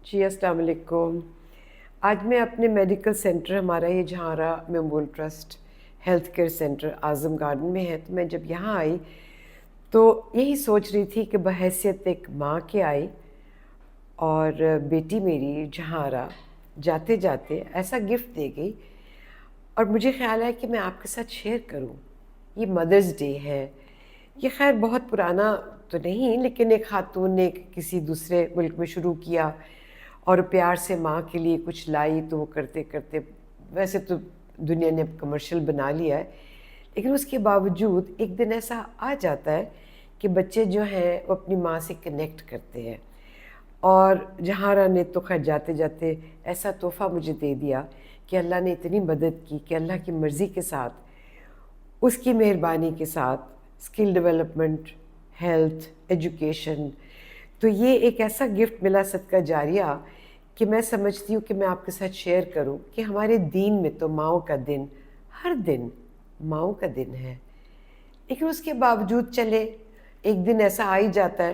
جی السلام علیکم. آج میں اپنے میڈیکل سینٹر، ہمارا یہ جہارا memorial trust health care centre Azam Garden میں ہے، تو میں جب یہاں آئی تو یہی سوچ رہی تھی کہ بحیثیت ایک ماں کے آئی اور بیٹی میری جہارا جاتے جاتے ایسا گفٹ دے گئی، اور مجھے خیال ہے کہ میں آپ کے ساتھ شیئر کروں. یہ مدرز ڈے ہے. یہ خیر بہت پرانا تو نہیں، لیکن ایک خاتون نے کسی دوسرے ملک میں شروع کیا اور پیار سے ماں کے لیے کچھ لائی، تو وہ کرتے کرتے ویسے تو دنیا نے اب کمرشل بنا لیا ہے، لیکن اس کے باوجود ایک دن ایسا آ جاتا ہے کہ بچے جو ہیں وہ اپنی ماں سے کنیکٹ کرتے ہیں. اور جہارا نے تو خیر جاتے جاتے ایسا تحفہ مجھے دے دیا کہ اللہ نے اتنی مدد کی کہ اللہ کی مرضی کے ساتھ، اس کی مہربانی کے ساتھ اسکل ڈیولپمنٹ، ہیلتھ، ایجوکیشن، تو یہ ایک ایسا گفٹ ملا صدقہ جاریہ کہ میں سمجھتی ہوں کہ میں آپ کے ساتھ شیئر کروں کہ ہمارے دین میں تو ماؤں کا دن ہر دن ماؤں کا دن ہے، لیکن اس کے باوجود چلے ایک دن ایسا آ ہی جاتا ہے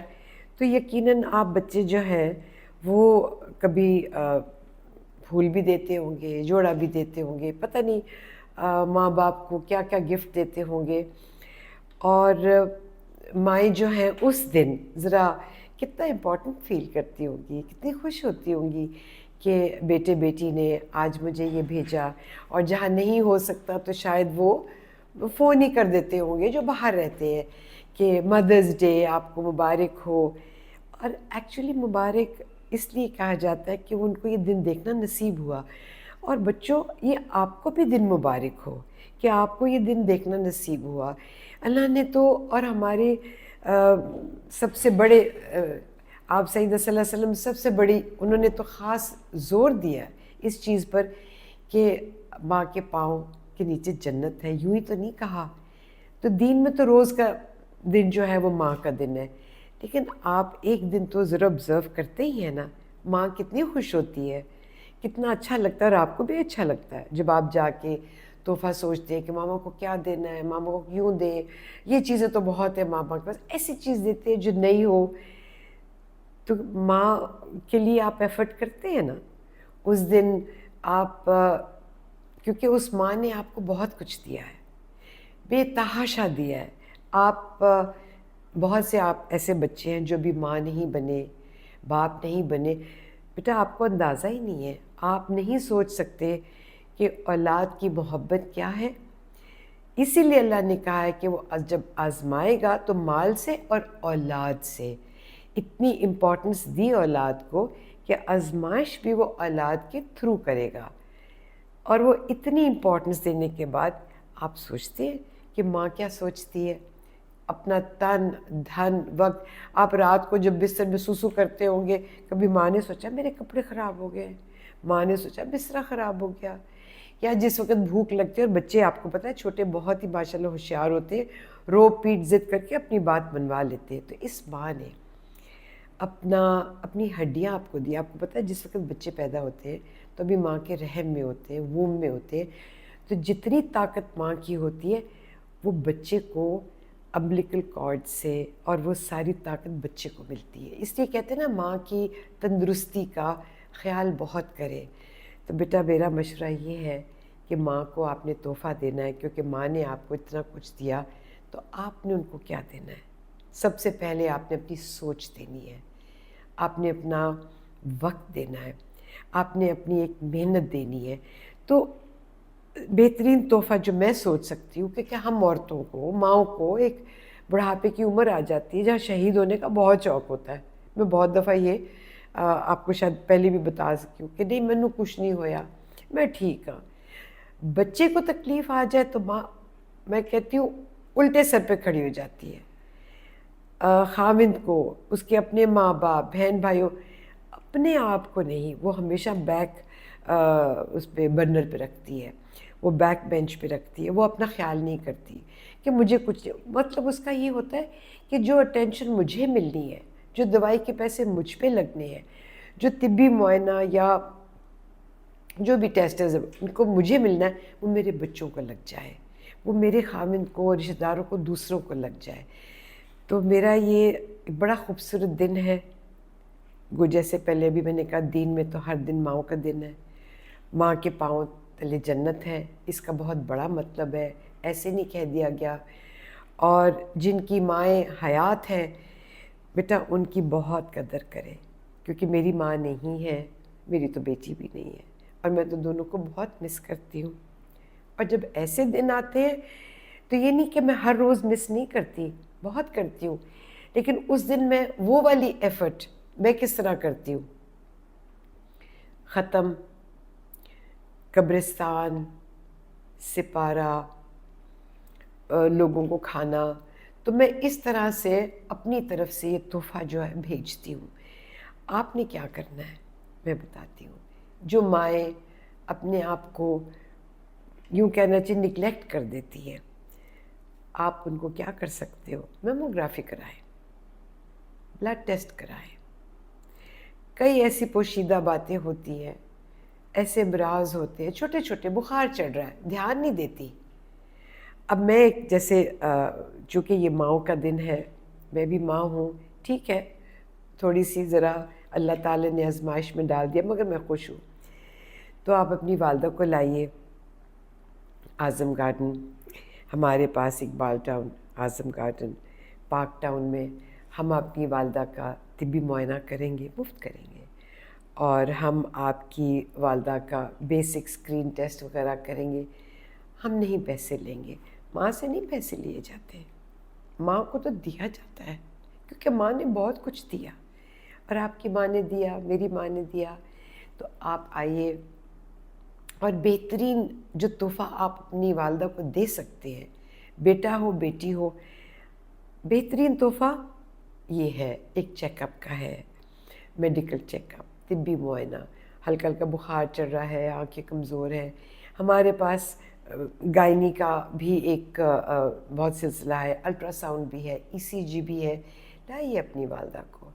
تو یقیناً آپ بچے جو ہیں وہ کبھی پھول بھی دیتے ہوں گے، جوڑا بھی دیتے ہوں گے، پتہ نہیں ماں باپ کو کیا کیا گفٹ دیتے ہوں گے. اور مائیں جو ہیں اس دن ذرا کتنا امپورٹنٹ فیل کرتی ہوں گی، کتنی خوش ہوتی ہوں گی کہ بیٹے بیٹی نے آج مجھے یہ بھیجا. اور جہاں نہیں ہو سکتا تو شاید وہ فون ہی کر دیتے ہوں گے جو باہر رہتے ہیں کہ مدرز ڈے آپ کو مبارک ہو. اور ایکچولی مبارک اس لیے کہا جاتا ہے کہ ان کو یہ دن دیکھنا نصیب ہوا. اور بچوں، یہ آپ کو بھی دن مبارک ہو کہ آپ کو یہ دن دیکھنا نصیب ہوا. اللہ نے تو، اور ہمارے سب سے بڑے آپ سیدنا صلی اللہ علیہ وسلم سب سے بڑی، انہوں نے تو خاص زور دیا اس چیز پر کہ ماں کے پاؤں کے نیچے جنت ہے. یوں ہی تو نہیں کہا. تو دین میں تو روز کا دن جو ہے وہ ماں کا دن ہے، لیکن آپ ایک دن تو ضرور آبزرو کرتے ہی ہیں نا. ماں کتنی خوش ہوتی ہے، کتنا اچھا لگتا ہے، اور آپ کو بھی اچھا لگتا ہے جب آپ جا کے تحفہ سوچتے ہیں کہ ماما کو کیا دینا ہے، ماما کو کیوں دیں. یہ چیزیں تو بہت ہے ماں باپ کے پاس، ایسی چیز دیتے ہیں جو نہیں ہو. تو ماں کے لیے آپ ایفرٹ کرتے ہیں نا اس دن. آپ کیونکہ اس ماں نے آپ کو بہت کچھ دیا ہے، بے تحاشا دیا ہے. آپ بہت سے آپ ایسے بچے ہیں جو بھی ماں نہیں بنے، باپ نہیں بنے. بیٹا آپ کو اندازہ ہی نہیں ہے، آپ نہیں سوچ سکتے کہ اولاد کی محبت کیا ہے. اسی لیے اللہ نے کہا ہے کہ وہ جب آزمائے گا تو مال سے اور اولاد سے. اتنی امپورٹنس دی اولاد کو کہ آزمائش بھی وہ اولاد کے تھرو کرے گا. اور وہ اتنی امپورٹنس دینے کے بعد آپ سوچتے ہیں کہ ماں کیا سوچتی ہے. اپنا تن دھن وقت، آپ رات کو جب بستر میں سوسو کرتے ہوں گے، کبھی ماں نے سوچا میرے کپڑے خراب ہو گئے، ماں نے سوچا بستر خراب ہو گیا. یا جس وقت بھوک لگتی ہے، اور بچے آپ کو پتہ ہے چھوٹے بہت ہی ماشاءاللہ ہوشیار ہوتے ہیں، رو پیٹ ضد کر کے اپنی بات منوا لیتے ہیں. تو اس ماں نے اپنی ہڈیاں آپ کو دی. آپ کو پتہ ہے جس وقت بچے پیدا ہوتے ہیں تو ابھی ماں کے رحم میں ہوتے ہیں، ووم میں ہوتے ہیں، تو جتنی طاقت ماں کی ہوتی ہے وہ بچے کو امبلیکل کارڈ سے، اور وہ ساری طاقت بچے کو ملتی ہے. اس لیے کہتے ہیں نا ماں کی تندرستی کا خیال بہت کرے. تو بیٹا میرا مشورہ یہ ہے کہ ماں کو آپ نے تحفہ دینا ہے، کیونکہ ماں نے آپ کو اتنا کچھ دیا، تو آپ نے ان کو کیا دینا ہے؟ سب سے پہلے آپ نے اپنی سوچ دینی ہے، آپ نے اپنا وقت دینا ہے، آپ نے اپنی ایک محنت دینی ہے. تو بہترین تحفہ جو میں سوچ سکتی ہوں کہ ہم عورتوں کو، ماؤں کو، ایک بڑھاپے کی عمر آ جاتی ہے جہاں شہید ہونے کا بہت شوق ہوتا ہے. میں بہت دفعہ یہ آپ کو شاید پہلے بھی بتا سکی ہوں کہ نہیں مینوں کچھ نہیں ہویا، میں ٹھیک ہاں. بچے کو تکلیف آ جائے تو ماں، میں کہتی ہوں الٹے سر پہ کھڑی ہو جاتی ہے. خاوند کو، اس کے اپنے ماں باپ، بہن بھائیوں، اپنے آپ کو نہیں، وہ ہمیشہ بیک اس پہ برنر پہ رکھتی ہے، وہ بیک بینچ پہ رکھتی ہے. وہ اپنا خیال نہیں کرتی کہ مجھے کچھ، مطلب اس کا یہ ہوتا ہے کہ جو اٹینشن مجھے ملنی ہے، جو دوائی کے پیسے مجھ پہ لگنے ہیں، جو طبی معائنہ یا جو بھی ٹیسٹز ان کو مجھے ملنا ہے، وہ میرے بچوں کو لگ جائے، وہ میرے خاوند کو، رشتہ داروں کو، دوسروں کو لگ جائے. تو میرا یہ بڑا خوبصورت دن ہے. وہ جیسے پہلے بھی میں نے کہا دین میں تو ہر دن ماؤں کا دن ہے، ماں کے پاؤں تلے جنت ہے، اس کا بہت بڑا مطلب ہے، ایسے نہیں کہہ دیا گیا۔ اور جن کی مائیں حیات ہیں بیٹا ان کی بہت قدر کرے، کیونکہ میری ماں نہیں ہے، میری تو بیٹی بھی نہیں ہے، اور میں تو دونوں کو بہت مس کرتی ہوں۔ اور جب ایسے دن آتے ہیں تو یہ نہیں کہ میں ہر روز مس نہیں کرتی، بہت کرتی ہوں، لیکن اس دن میں وہ والی ایفرٹ میں کس طرح کرتی ہوں، ختم، قبرستان، سپارہ، لوگوں کو کھانا، تو میں اس طرح سے اپنی طرف سے یہ تحفہ جو ہے بھیجتی ہوں۔ آپ نے کیا کرنا ہے میں بتاتی ہوں۔ جو مائیں اپنے آپ کو یوں کہنا چاہیے نگلیکٹ کر دیتی ہے، آپ ان کو کیا کر سکتے ہو، میموگرافی کرائیں، بلڈ ٹیسٹ کرائیں۔ کئی ایسی پوشیدہ باتیں ہوتی ہیں، ایسے امراض ہوتے ہیں، چھوٹے چھوٹے، بخار چڑھ رہا ہے، دھیان نہیں دیتی۔ اب میں جیسے چونکہ یہ ماؤں کا دن ہے، میں بھی ماں ہوں، ٹھیک ہے، تھوڑی سی ذرا اللہ تعالیٰ نے آزمائش میں ڈال دیا، مگر میں خوش ہوں۔ تو آپ اپنی والدہ کو لائیے اعظم گارڈن، ہمارے پاس اقبال ٹاؤن، اعظم گارڈن، پارک ٹاؤن میں ہم اپنی والدہ کا طبی معائنہ کریں گے، مفت کریں گے، اور ہم آپ کی والدہ کا بیسک اسکرین ٹیسٹ وغیرہ کریں گے۔ ہم نہیں پیسے لیں گے، ماں سے نہیں پیسے لیے جاتے، ماں کو تو دیا جاتا ہے، کیونکہ ماں نے بہت کچھ دیا، اور آپ کی ماں نے دیا، میری ماں نے دیا۔ تو آپ آئیے، اور بہترین جو تحفہ آپ اپنی والدہ کو دے سکتے ہیں، بیٹا ہو بیٹی ہو، بہترین تحفہ یہ ہے، ایک چیک اپ کا ہے، میڈیکل چیک اپ، طبی معائنہ، ہلکا ہلکا بخار چڑھ رہا ہے، آنکھیں کمزور ہیں، ہمارے پاس گائنی کا بھی ایک بہت سلسلہ ہے، الٹرا ساؤنڈ بھی ہے، ای سی جی بھی ہے۔ لائیے اپنی والدہ کو،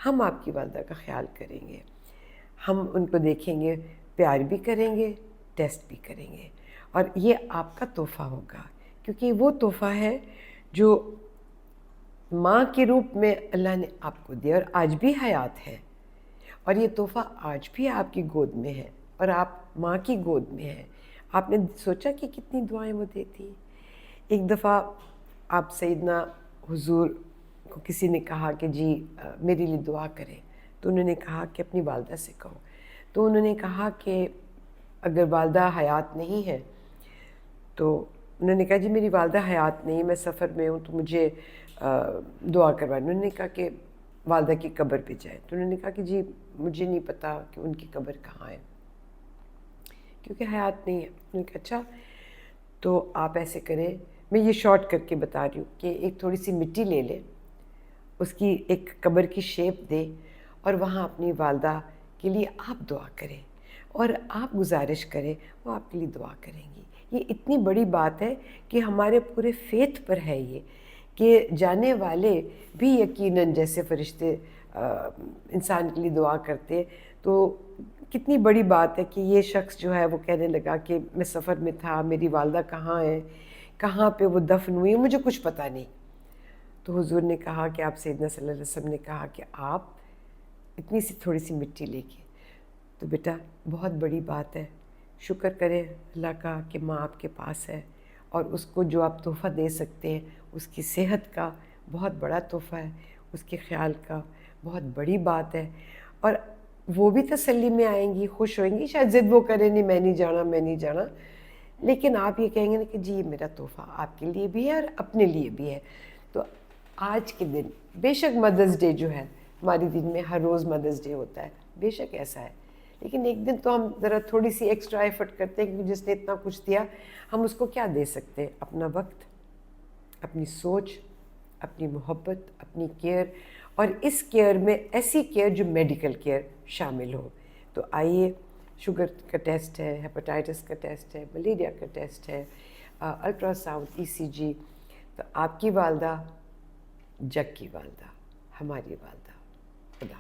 ہم آپ کی والدہ کا خیال کریں گے، ہم ان کو دیکھیں گے، پیار بھی کریں گے، ٹیسٹ بھی کریں گے، اور یہ آپ کا تحفہ ہوگا، کیونکہ وہ تحفہ ہے جو ماں کے روپ میں اللہ نے آپ کو دیا، اور آج بھی حیات ہے، اور یہ تحفہ آج بھی آپ کی گود میں ہے، اور آپ ماں کی گود میں ہیں۔ آپ نے سوچا کہ کتنی دعائیں وہ دیتی۔ ایک دفعہ آپ سیدنا حضور کو کسی نے کہا کہ جی میرے لیے دعا کریں، تو انہوں نے کہا کہ اپنی والدہ سے کہو۔ تو انہوں نے کہا کہ اگر والدہ حیات نہیں ہے، تو انہوں نے کہا جی میری والدہ حیات نہیں، میں سفر میں ہوں، تو مجھے دعا کروائیں۔ انہوں نے کہا کہ والدہ کی قبر پہ جائیں، تو انہوں نے کہا کہ جی مجھے نہیں پتا کہ ان کی قبر کہاں ہے، کیونکہ حیات نہیں ہے۔ انہوں نے کہا اچھا، تو آپ ایسے کریں، میں یہ شارٹ کر کے بتا رہی ہوں کہ ایک تھوڑی سی مٹی لے لیں، اس کی ایک قبر کی شیپ دے، اور وہاں اپنی والدہ کے لیے آپ دعا کریں، اور آپ گزارش کریں، وہ آپ کے لیے دعا کریں گی۔ یہ اتنی بڑی بات ہے کہ ہمارے پورے فیتھ پر ہے یہ، کہ جانے والے بھی یقیناً جیسے فرشتے انسان کے لیے دعا کرتے، تو کتنی بڑی بات ہے کہ یہ شخص جو ہے وہ کہنے لگا کہ میں سفر میں تھا، میری والدہ کہاں ہے، کہاں پہ وہ دفن ہوئی، مجھے کچھ پتہ نہیں۔ تو حضور نے کہا کہ آپ سیدنا صلی اللہ علیہ وسلم نے کہا کہ آپ اتنی سی تھوڑی سی مٹی لے کے، تو بیٹا بہت بڑی بات ہے، شکر کریں اللہ کا کہ ماں آپ کے پاس ہے، اور اس کو جو آپ تحفہ دے سکتے ہیں، اس کی صحت کا بہت بڑا تحفہ ہے، اس کے خیال کا بہت بڑی بات ہے، اور وہ بھی تسلی میں آئیں گی، خوش ہوئیں گی، شاید ضد وہ کریں نہیں میں نہیں جانا میں نہیں جانا، لیکن آپ یہ کہیں گے نا کہ جی میرا تحفہ آپ کے لیے بھی ہے اور اپنے لیے بھی ہے۔ تو آج کے دن بے شک مدرس ڈے جو ہے ہمارے دن میں ہر روز مدرس ڈے ہوتا ہے، بے شک ایسا ہے، لیکن ایک دن تو ہم ذرا تھوڑی سی ایکسٹرا ایفرٹ کرتے ہیں، کیونکہ جس نے اتنا کچھ دیا ہم اس کو کیا دے سکتے ہیں؟ اپنا وقت، اپنی سوچ، اپنی محبت، اپنی کیئر، اور اس کیئر میں ایسی کیئر جو میڈیکل کیئر شامل ہو۔ تو آئیے، شوگر کا ٹیسٹ ہے، ہیپاٹائٹس کا ٹیسٹ ہے، ملیریا کا ٹیسٹ ہے، الٹرا ساؤنڈ، ای سی جی، تو آپ کی والدہ جگ کی والدہ، ہماری والدہ، خدا